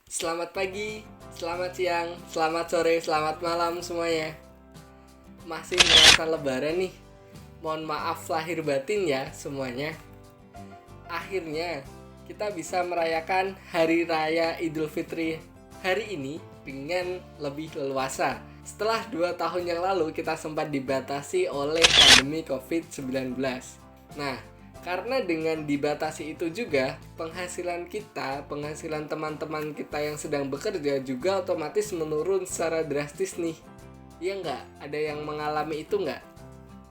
Selamat pagi, selamat siang, selamat sore, selamat malam semuanya. Masih merasa lebaran nih. Mohon maaf lahir batin ya semuanya. Akhirnya kita bisa merayakan Hari Raya Idul Fitri hari ini dengan lebih leluasa. Setelah 2 tahun yang lalu kita sempat dibatasi oleh pandemi COVID-19. Nah, karena dengan dibatasi itu juga, penghasilan kita, penghasilan teman-teman kita yang sedang bekerja juga otomatis menurun secara drastis nih. Iya nggak? Ada yang mengalami itu nggak?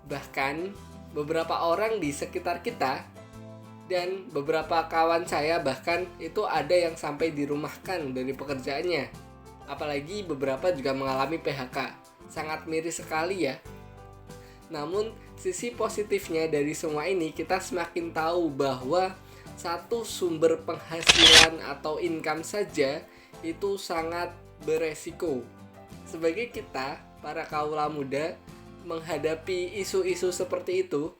Bahkan, beberapa orang di sekitar kita dan beberapa kawan saya bahkan itu ada yang sampai dirumahkan dari pekerjaannya. Apalagi beberapa juga mengalami PHK. Sangat miris sekali ya. Namun, sisi positifnya dari semua ini kita semakin tahu bahwa satu sumber penghasilan atau income saja itu sangat beresiko. Sebagai kita, para kaula muda, menghadapi isu-isu seperti itu,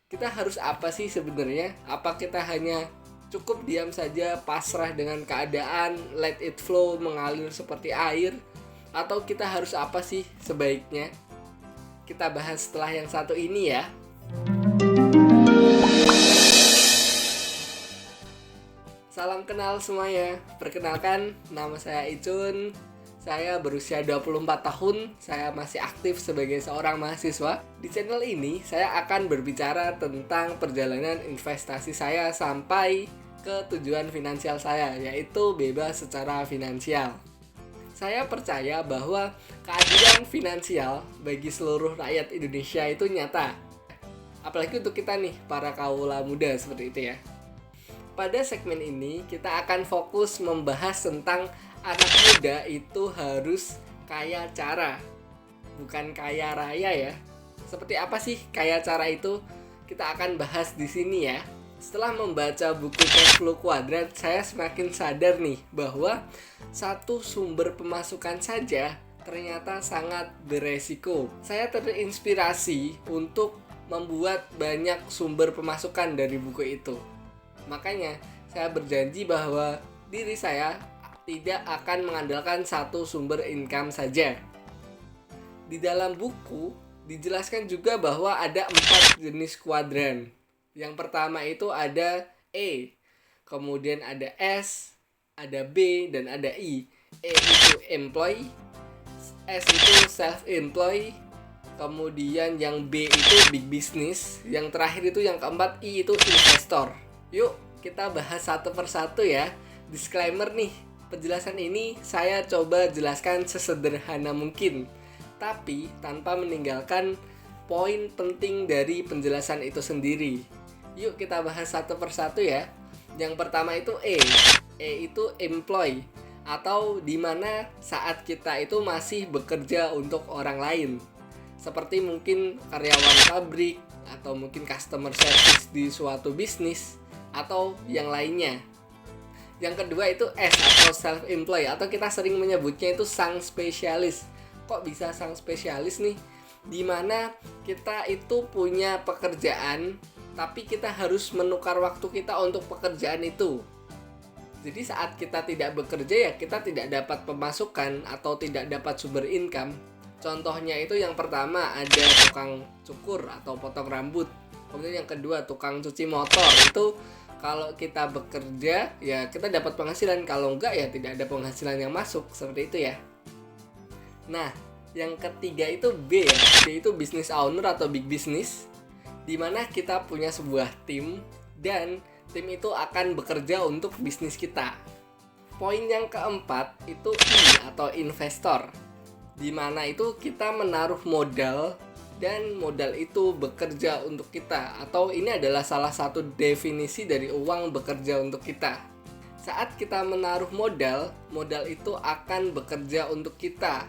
kita harus apa sih sebenarnya? Apa kita hanya cukup diam saja, pasrah dengan keadaan, let it flow, mengalir seperti air? Atau kita harus apa sih sebaiknya? Kita bahas setelah yang satu ini ya. Salam kenal semuanya. Perkenalkan, nama saya Icun. Saya berusia 24 tahun. Saya masih aktif sebagai seorang mahasiswa. Di channel ini, saya akan berbicara tentang perjalanan investasi saya sampai ke tujuan finansial saya, yaitu bebas secara finansial. Saya percaya bahwa keadilan finansial bagi seluruh rakyat Indonesia itu nyata. Apalagi untuk kita nih, para kaula muda seperti itu ya. Pada segmen ini, kita akan fokus membahas tentang anak muda itu harus kaya cara, bukan kaya raya ya. Seperti apa sih kaya cara itu? Kita akan bahas di sini ya. Setelah membaca buku Cash Flow Quadrant, saya semakin sadar nih bahwa satu sumber pemasukan saja ternyata sangat beresiko. Saya terinspirasi untuk membuat banyak sumber pemasukan dari buku itu. Makanya, saya berjanji bahwa diri saya tidak akan mengandalkan satu sumber income saja. Di dalam buku dijelaskan juga bahwa ada 4 jenis kuadran. Yang pertama itu ada E, kemudian ada S, ada B, dan ada I. E itu employee, S itu self-employed, kemudian yang B itu big business, yang terakhir itu yang keempat I itu investor. Yuk kita bahas satu persatu ya. Disclaimer nih, penjelasan ini saya coba jelaskan sesederhana mungkin, tapi tanpa meninggalkan poin penting dari penjelasan itu sendiri. Yuk kita bahas satu persatu ya. Yang pertama itu E. E itu employee, atau dimana saat kita itu masih bekerja untuk orang lain. Seperti mungkin karyawan pabrik, atau mungkin customer service di suatu bisnis, atau yang lainnya. Yang kedua itu S atau self-employed, atau kita sering menyebutnya itu sang spesialis. Kok bisa sang spesialis nih? Dimana kita itu punya pekerjaan, tapi kita harus menukar waktu kita untuk pekerjaan itu. Jadi saat kita tidak bekerja ya kita tidak dapat pemasukan atau tidak dapat sumber income. Contohnya itu yang pertama ada tukang cukur atau potong rambut. Kemudian yang kedua tukang cuci motor. Itu kalau kita bekerja ya kita dapat penghasilan, kalau enggak ya tidak ada penghasilan yang masuk, seperti itu ya. Nah, yang ketiga itu B ya. B itu business owner atau big business, dimana kita punya sebuah tim dan tim itu akan bekerja untuk bisnis kita. Poin yang keempat itu I atau investor, dimana itu kita menaruh modal dan modal itu bekerja untuk kita, atau ini adalah salah satu definisi dari uang bekerja untuk kita. Saat kita menaruh modal, modal itu akan bekerja untuk kita.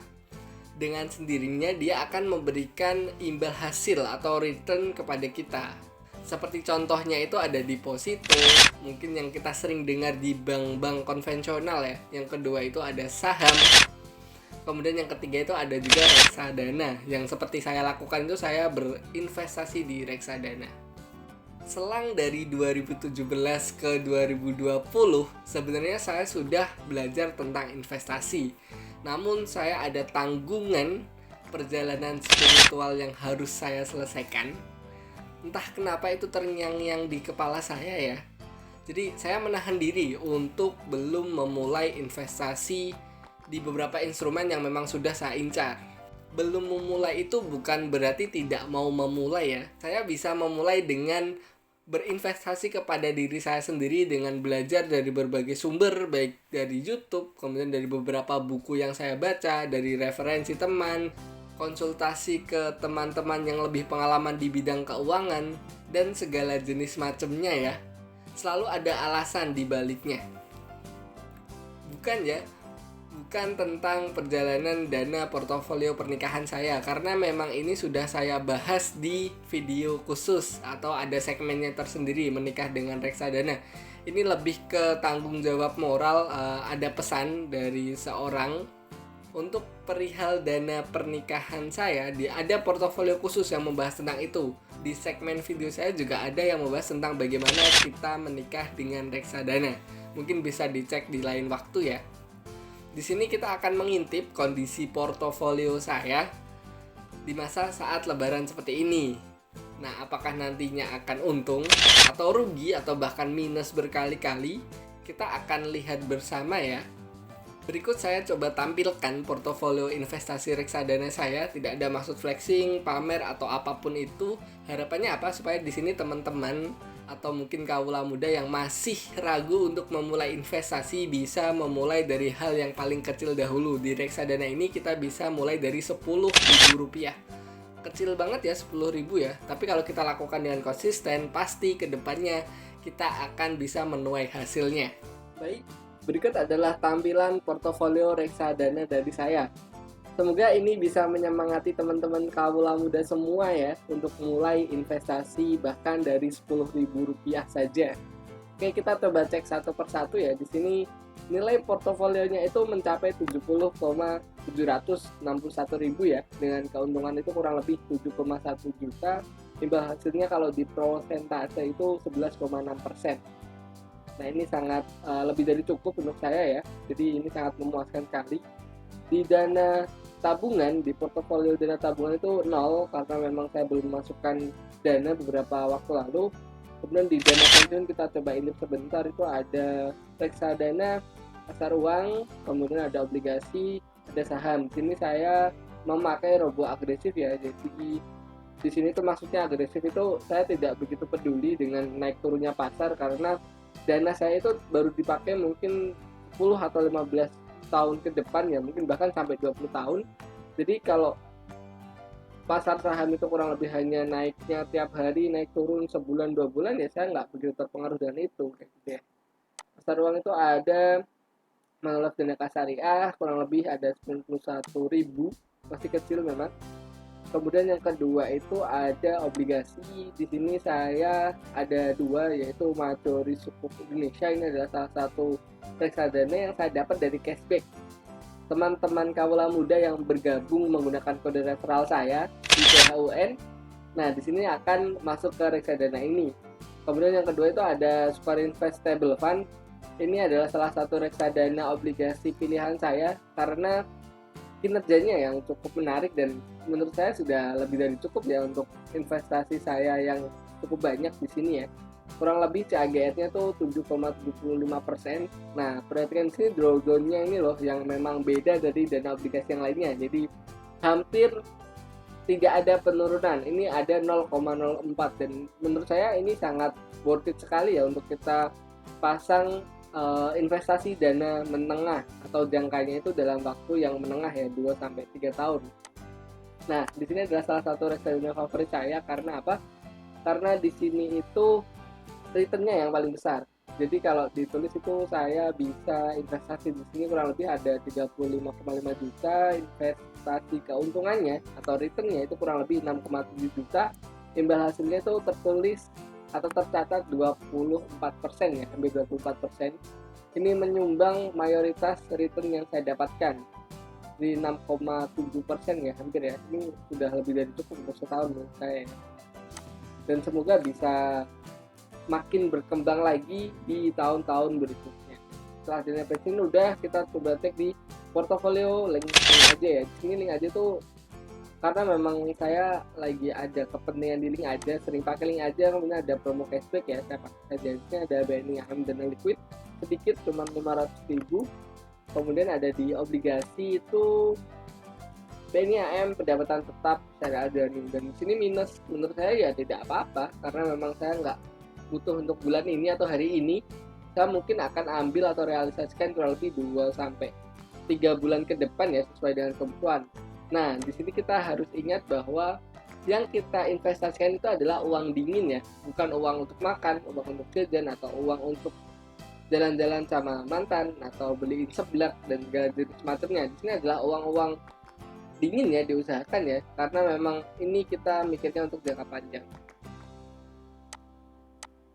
Dengan sendirinya dia akan memberikan imbal hasil atau return kepada kita. Seperti contohnya itu ada deposito, mungkin yang kita sering dengar di bank-bank konvensional ya. Yang kedua itu ada saham. Kemudian yang ketiga itu ada juga reksadana. Yang seperti saya lakukan itu saya berinvestasi di reksadana. Selang dari 2017 ke 2020, sebenarnya saya sudah belajar tentang investasi. Namun saya ada tanggungan perjalanan spiritual yang harus saya selesaikan. Entah kenapa itu terngiang-ngiang di kepala saya ya. Jadi saya menahan diri untuk belum memulai investasi di beberapa instrumen yang memang sudah saya incar. Belum memulai itu bukan berarti tidak mau memulai ya. Saya bisa memulai dengan berinvestasi kepada diri saya sendiri dengan belajar dari berbagai sumber, baik dari YouTube, kemudian dari beberapa buku yang saya baca, dari referensi teman, konsultasi ke teman-teman yang lebih pengalaman di bidang keuangan, dan segala jenis macamnya ya. Selalu ada alasan di baliknya. Bukan tentang perjalanan dana portofolio pernikahan saya, karena memang ini sudah saya bahas di video khusus atau ada segmennya tersendiri, menikah dengan reksadana. Ini lebih ke tanggung jawab moral. Ada pesan dari seorang untuk perihal dana pernikahan saya. Ada portofolio khusus yang membahas tentang itu. Di segmen video saya juga ada yang membahas tentang bagaimana kita menikah dengan reksadana. Mungkin bisa dicek di lain waktu ya. Di sini kita akan mengintip kondisi portofolio saya di masa saat lebaran seperti ini. Nah, apakah nantinya akan untung atau rugi atau bahkan minus berkali-kali? Kita akan lihat bersama ya. Berikut saya coba tampilkan portofolio investasi reksadana saya. Tidak ada maksud flexing, pamer atau apapun itu. Harapannya apa? Supaya di sini teman-teman atau mungkin kaula muda yang masih ragu untuk memulai investasi bisa memulai dari hal yang paling kecil dahulu. Di reksadana ini kita bisa mulai dari Rp10.000. Kecil banget ya 10.000 ya. Tapi kalau kita lakukan dengan konsisten, pasti kedepannya kita akan bisa menuai hasilnya. Baik, berikut adalah tampilan portofolio reksadana dari saya. Semoga ini bisa menyemangati teman-teman kaula muda semua ya untuk mulai investasi bahkan dari Rp10.000 saja. Oke, kita coba cek satu persatu ya. Di sini nilai portofolionya itu mencapai 70,761.000 ya, dengan keuntungan itu kurang lebih 7,1 juta. Imbal hasilnya kalau di persentase itu 11,6%. Nah, ini sangat lebih dari cukup untuk saya ya. Jadi ini sangat memuaskan sekali. Di dana tabungan, di portofolio dana tabungan itu 0 karena memang saya belum memasukkan dana beberapa waktu lalu. Kemudian di dana pensiun kita coba ini sebentar, itu ada reksadana, pasar uang, kemudian ada obligasi, ada saham. Di sini saya memakai robo agresif ya. Jadi di sini tuh maksudnya agresif itu saya tidak begitu peduli dengan naik turunnya pasar, karena dana saya itu baru dipakai mungkin 10 atau 15 tahun ke depan ya, mungkin bahkan sampai 20 tahun. Jadi kalau pasar saham itu kurang lebih hanya naiknya tiap hari, naik turun sebulan 2 bulan, ya saya nggak begitu terpengaruh dengan itu kayak gitu ya. Pasar uang itu ada menolak dana kas syariah, kurang lebih ada 91.000, masih kecil memang. Kemudian yang kedua itu ada obligasi. Di sini saya ada dua, yaitu Majori Sukuk Indonesia. Ini adalah salah satu reksadana yang saya dapat dari cashback. Teman-teman kaula muda yang bergabung menggunakan kode referral saya di PHUN, nah di sini akan masuk ke reksadana ini. Kemudian yang kedua itu ada Super Investable Fund. Ini adalah salah satu reksadana obligasi pilihan saya karena kinerjanya yang cukup menarik dan menurut saya sudah lebih dari cukup ya untuk investasi saya yang cukup banyak di sini ya. Kurang lebih CAGR-nya tuh 7,75%. Nah, perhatikan sini drawdown-nya ini loh yang memang beda dari dana obligasi yang lainnya. Jadi hampir tidak ada penurunan. Ini ada 0,04 dan menurut saya ini sangat worth it sekali ya untuk kita pasang investasi dana menengah atau jangkanya itu dalam waktu yang menengah ya, 2-3 tahun. Nah, di sini adalah salah satu reksadana favorit saya karena apa? Karena di sini itu returnnya yang paling besar. Jadi kalau ditulis itu saya bisa investasi di sini kurang lebih ada 35,5 juta, investasi keuntungannya atau returnnya itu kurang lebih 6,7 juta. Imbal hasilnya itu tertulis atau tercatat 24% ya, sampai 24%. Ini menyumbang mayoritas return yang saya dapatkan di 6,7% ya, hampir ya. Ini sudah lebih dari cukup untuk setahun menurut saya. Dan semoga bisa makin berkembang lagi di tahun-tahun berikutnya. Setelah dana pensiun udah, kita coba cek di portofolio link aja ya. Di sini link aja tuh karena memang saya lagi ada kepentingan di link aja, sering pakai link aja, kemudian ada promo cashback ya, saya pakai aja. Ada BNI AM dana liquid sedikit cuma 500.000. Kemudian ada di obligasi itu BNI AM pendapatan tetap syariah Adani, dan di sini minus menurut saya ya tidak apa-apa karena memang saya nggak butuh untuk bulan ini atau hari ini. Saya mungkin akan ambil atau realisasikan kurang lebih 2-3 bulan ke depan ya, sesuai dengan kebutuhan. Nah, di sini kita harus ingat bahwa yang kita investasikan itu adalah uang dingin ya, bukan uang untuk makan, uang untuk jajan, atau uang untuk jalan-jalan sama mantan, atau beliin seblak dan segala jenis semacamnya. Di sini adalah uang-uang dingin ya, diusahakan ya, karena memang ini kita mikirnya untuk jangka panjang.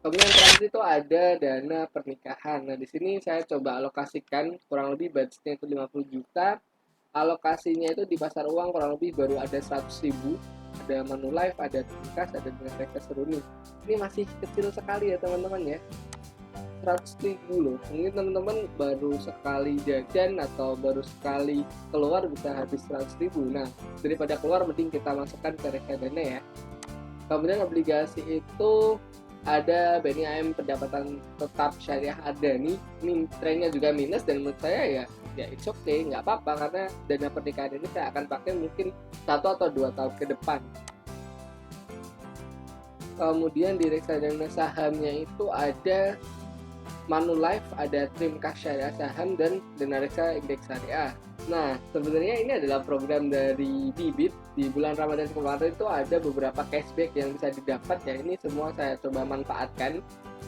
Kemudian terakhir itu ada dana pernikahan. Nah, di sini saya coba alokasikan kurang lebih budgetnya itu 50 juta. Alokasinya itu di pasar uang kurang lebih baru ada 100.000, ada Manulife, ada Tingkas, ada dengan Reksa Seruni. Ini masih kecil sekali ya teman-teman ya, 100.000 loh. Mungkin teman-teman baru sekali jajan atau baru sekali keluar bisa habis 100.000. Nah, daripada keluar mending kita masukkan ke reksadana ya. Kemudian obligasi itu ada BNI AM pendapatan tetap syariah Adani, ini trennya juga minus, dan menurut saya ya it's okay, nggak apa-apa, karena dana pernikahan ini saya akan pakai mungkin 1 atau 2 tahun ke depan. Kemudian di reksadana sahamnya itu ada Manulife, ada Trimkas Syariah Saham, dan Dana Reksa Indeks Syariah. Nah, sebenarnya ini adalah program dari Bibit. Di bulan Ramadan kemarin itu ada beberapa cashback yang bisa didapat ya. Ini semua saya coba manfaatkan.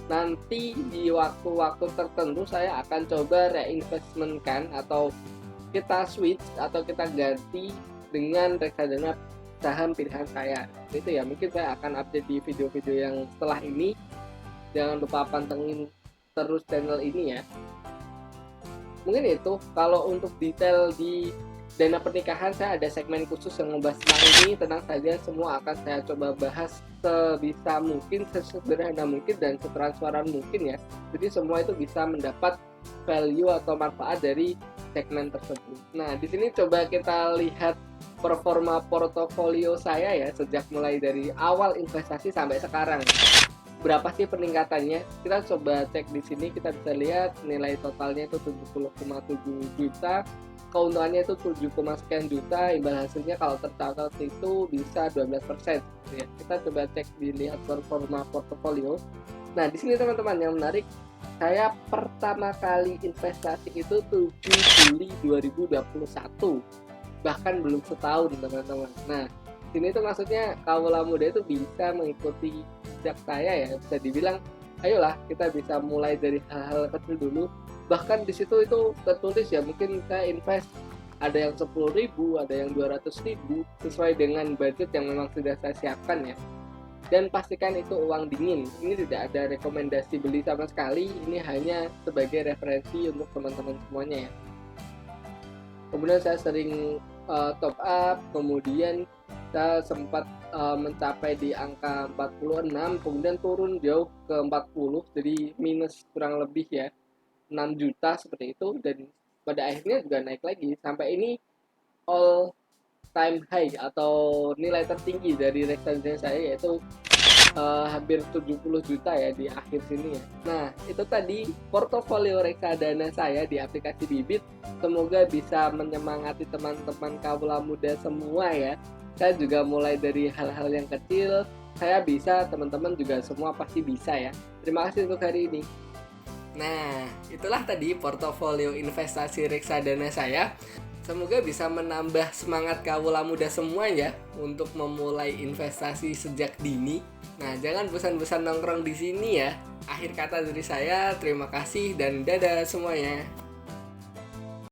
Nanti di waktu-waktu tertentu saya akan coba reinvestmentkan atau kita switch atau kita ganti dengan reksadana saham pilihan saya. Itu ya, mungkin saya akan update di video-video yang setelah ini. Jangan lupa pantengin terus channel ini ya. Mungkin itu, kalau untuk detail di dana pernikahan saya ada segmen khusus yang membahas tentang ini. Tenang saja, semua akan saya coba bahas sebisa mungkin, sesederhana mungkin, dan setransparan mungkin ya. Jadi semua itu bisa mendapat value atau manfaat dari segmen tersebut. Nah, di sini coba kita lihat performa portofolio saya ya, sejak mulai dari awal investasi sampai sekarang. Berapa sih peningkatannya? Kita coba cek di sini, kita bisa lihat nilai totalnya itu 70,7 juta, keuntungannya itu 7, sekian juta, imbal hasilnya kalau tercatat itu bisa 12%. Ya. Kita coba cek dilihat performa portofolio. Nah, di sini teman-teman yang menarik, saya pertama kali investasi itu 7 Juli 2021, bahkan belum setahun teman-teman. Nah, sini itu maksudnya kaula muda itu bisa mengikuti jejak saya ya, bisa dibilang ayolah kita bisa mulai dari hal-hal kecil dulu. Bahkan di situ itu tertulis ya, mungkin saya invest ada yang 10.000, ada yang 200.000, sesuai dengan budget yang memang sudah saya siapkan ya. Dan pastikan itu uang dingin. Ini tidak ada rekomendasi beli sama sekali, ini hanya sebagai referensi untuk teman-teman semuanya ya. Kemudian saya sering top up, kemudian saya sempat mencapai di angka 46, kemudian turun jauh ke 40, jadi minus kurang lebih ya 6 juta seperti itu, dan pada akhirnya juga naik lagi sampai ini all time high atau nilai tertinggi dari reksadana saya, yaitu hampir 70 juta ya di akhir sini ya. Nah, itu tadi portofolio reksadana saya di aplikasi Bibit. Semoga bisa menyemangati teman-teman kaula muda semua ya. Saya juga mulai dari hal-hal yang kecil, saya bisa, teman-teman juga semua pasti bisa ya. Terima kasih untuk hari ini. Nah, itulah tadi portofolio investasi reksadana saya. Semoga bisa menambah semangat kaula muda semuanya untuk memulai investasi sejak dini. Nah, jangan bosan-bosan nongkrong di sini ya. Akhir kata dari saya, terima kasih dan dadah semuanya.